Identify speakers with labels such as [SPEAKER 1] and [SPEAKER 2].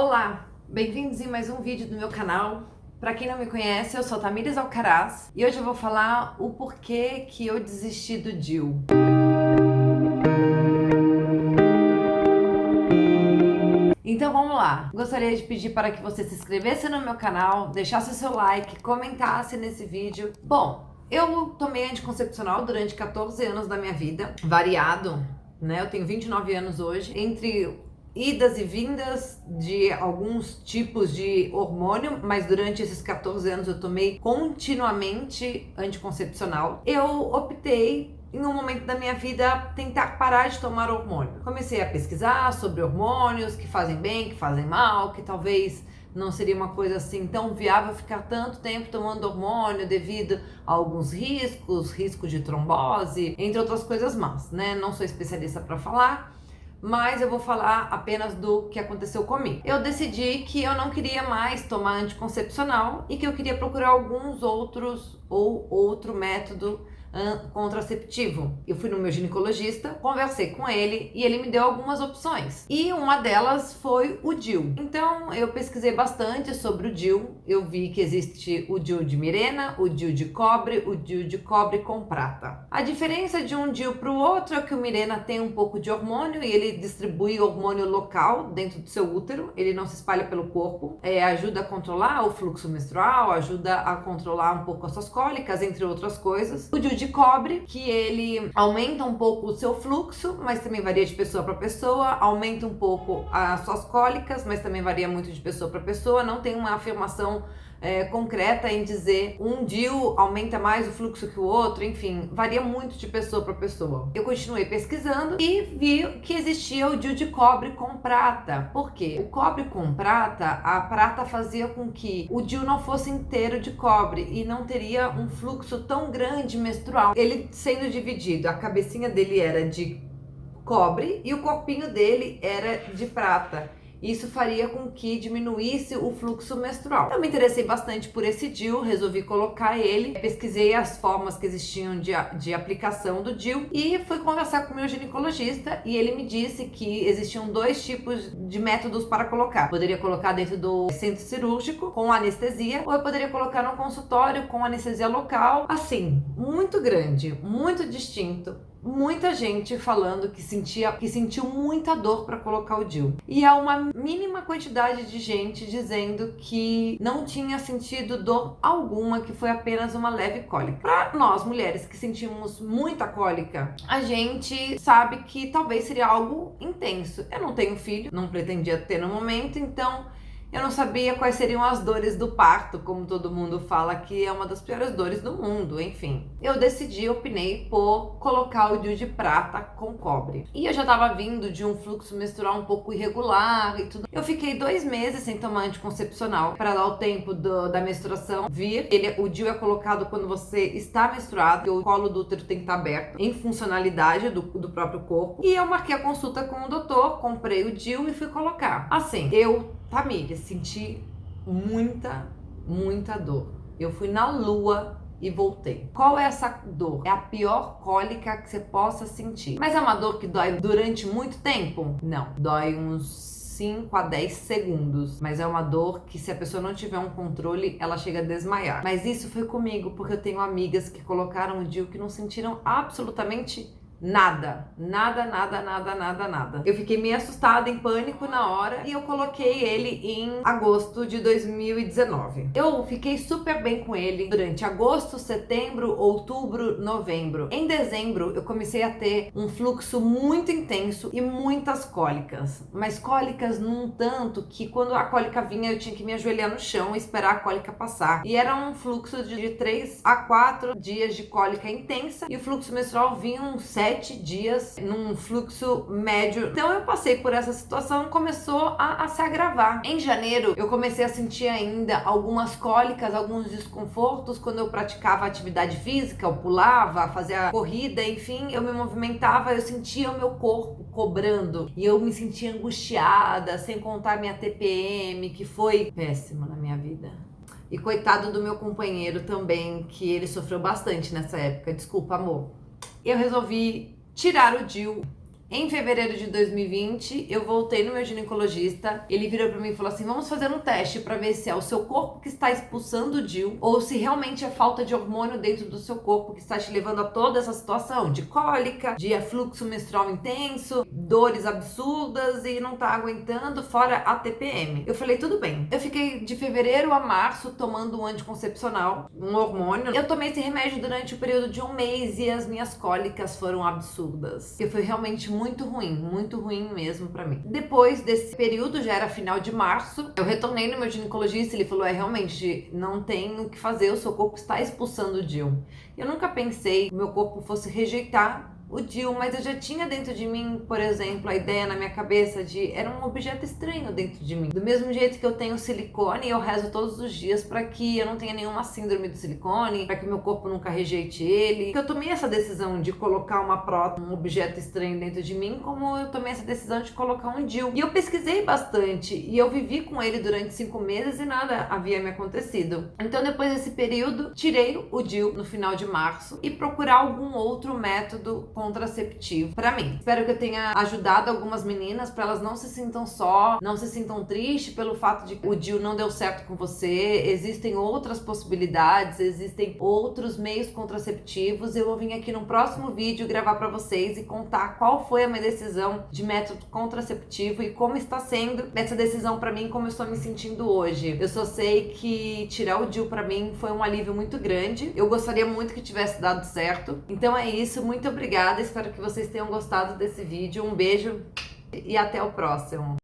[SPEAKER 1] Olá, bem-vindos em mais um vídeo do meu canal. Para quem não me conhece, eu sou Tamires Alcaraz e hoje eu vou falar o porquê que eu desisti do DIU. Então vamos lá, gostaria de pedir para que você se inscrevesse no meu canal, deixasse o seu like, comentasse nesse vídeo. Bom, eu tomei anticoncepcional durante 14 anos da minha vida, variado, né? Eu tenho 29 anos hoje, entre idas e vindas de alguns tipos de hormônio, mas durante esses 14 anos eu tomei continuamente anticoncepcional. Eu optei em um momento da minha vida tentar parar de tomar hormônio. Comecei a pesquisar sobre hormônios que fazem bem, que fazem mal, que talvez não seria uma coisa assim tão viável ficar tanto tempo tomando hormônio devido a alguns riscos, risco de trombose, entre outras coisas más, né? Não sou especialista para falar, mas eu vou falar apenas do que aconteceu comigo. Eu decidi que eu não queria mais tomar anticoncepcional e que eu queria procurar alguns outros ou outro método contraceptivo. Eu fui no meu ginecologista, conversei com ele e ele me deu algumas opções. E uma delas foi o DIU. Então eu pesquisei bastante sobre o DIU. Eu vi que existe o DIU de Mirena, o DIU de cobre, o DIU de cobre com prata. A diferença de um DIU para o outro é que o Mirena tem um pouco de hormônio e ele distribui hormônio local dentro do seu útero. Ele não se espalha pelo corpo. Ajuda a controlar o fluxo menstrual, ajuda a controlar um pouco as suas cólicas, entre outras coisas. O DIU de cobre, que ele aumenta um pouco o seu fluxo, mas também varia de pessoa para pessoa, aumenta um pouco as suas cólicas, mas também varia muito de pessoa para pessoa, não tem uma afirmação concreta em dizer um DIU aumenta mais o fluxo que o outro, enfim, varia muito de pessoa para pessoa. Eu continuei pesquisando e vi que existia o DIU de cobre com prata. Por quê? O cobre com prata, a prata fazia com que o DIU não fosse inteiro de cobre e não teria um fluxo tão grande menstrual. Ele sendo dividido, a cabecinha dele era de cobre e o corpinho dele era de prata. Isso faria com que diminuísse o fluxo menstrual. Eu me interessei bastante por esse DIU, resolvi colocar ele, pesquisei as formas que existiam de aplicação do DIU e fui conversar com o meu ginecologista e ele me disse que existiam dois tipos de métodos para colocar. Poderia colocar dentro do centro cirúrgico com anestesia ou eu poderia colocar no consultório com anestesia local, assim, muito grande, muito distinto. Muita gente falando que sentiu muita dor para colocar o DIU. E há uma mínima quantidade de gente dizendo que não tinha sentido dor alguma, que foi apenas uma leve cólica. Para nós mulheres que sentimos muita cólica, a gente sabe que talvez seria algo intenso. Eu não tenho filho, não pretendia ter no momento, então eu não sabia quais seriam as dores do parto, como todo mundo fala que é uma das piores dores do mundo, enfim. Eu opinei por colocar o DIU de prata com cobre. E eu já tava vindo de um fluxo menstrual um pouco irregular e tudo. Eu fiquei 2 meses sem tomar anticoncepcional para dar o tempo da menstruação vir. O DIU é colocado quando você está menstruado, o colo do útero tem que estar aberto, em funcionalidade do próprio corpo. E eu marquei a consulta com o doutor, comprei o DIU e fui colocar. Assim, Tamires, senti muita dor. Eu fui na lua e voltei. Qual é essa dor? É a pior cólica que você possa sentir. Mas é uma dor que dói durante muito tempo? Não. Dói uns 5 a 10 segundos. Mas é uma dor que, se a pessoa não tiver um controle, ela chega a desmaiar. Mas isso foi comigo, porque eu tenho amigas que colocaram o DIU que não sentiram absolutamente nada. Eu fiquei meio assustada, em pânico na hora e eu coloquei ele em agosto de 2019. Eu fiquei super bem com ele durante agosto, setembro, outubro, novembro. Em dezembro eu comecei a ter um fluxo muito intenso e muitas cólicas, mas cólicas num tanto que quando a cólica vinha eu tinha que me ajoelhar no chão e esperar a cólica passar. E era um fluxo de 3 a 4 dias de cólica intensa e o fluxo menstrual vinha uns 7 dias num fluxo médio. Então eu passei por essa situação e começou a se agravar. Em janeiro eu comecei a sentir ainda algumas cólicas, alguns desconfortos quando eu praticava atividade física, eu pulava, fazia corrida, enfim, eu me movimentava, eu sentia o meu corpo cobrando e eu me sentia angustiada, sem contar minha TPM, que foi péssima na minha vida. E coitado do meu companheiro também, que ele sofreu bastante nessa época. Desculpa, amor. Eu resolvi tirar o DIU Em fevereiro de 2020, eu voltei no meu ginecologista. Ele virou pra mim e falou assim: vamos fazer um teste pra ver se é o seu corpo que está expulsando o DIU ou se realmente é falta de hormônio dentro do seu corpo que está te levando a toda essa situação de cólica, de fluxo menstrual intenso, dores absurdas e não tá aguentando, fora a TPM. Eu falei, tudo bem. Eu fiquei de fevereiro a março tomando um anticoncepcional, um hormônio. Eu tomei esse remédio durante o período de um mês e as minhas cólicas foram absurdas. E foi realmente muito ruim mesmo pra mim. Depois desse período, já era final de março, eu retornei no meu ginecologista e ele falou, realmente, não tem o que fazer, o seu corpo está expulsando o DIU. Eu nunca pensei que o meu corpo fosse rejeitar o DIU, mas eu já tinha dentro de mim, por exemplo, a ideia na minha cabeça de era um objeto estranho dentro de mim. Do mesmo jeito que eu tenho silicone, eu rezo todos os dias para que eu não tenha nenhuma síndrome do silicone, para que meu corpo nunca rejeite ele. Eu tomei essa decisão de colocar uma prótese, um objeto estranho dentro de mim, como eu tomei essa decisão de colocar um DIU. E eu pesquisei bastante e eu vivi com ele durante 5 meses e nada havia me acontecido. Então, depois desse período, tirei o DIU no final de março e procurar algum outro método contraceptivo para mim. Espero que eu tenha ajudado algumas meninas para elas não se sintam só, não se sintam tristes pelo fato de que o DIU não deu certo com você. Existem outras possibilidades, existem outros meios contraceptivos. Eu vou vir aqui no próximo vídeo gravar para vocês e contar qual foi a minha decisão de método contraceptivo e como está sendo essa decisão para mim, como eu estou me sentindo hoje. Eu só sei que tirar o DIU para mim foi um alívio muito grande. Eu gostaria muito que tivesse dado certo. Então é isso, muito obrigada. Espero que vocês tenham gostado desse vídeo. Um beijo e até o próximo.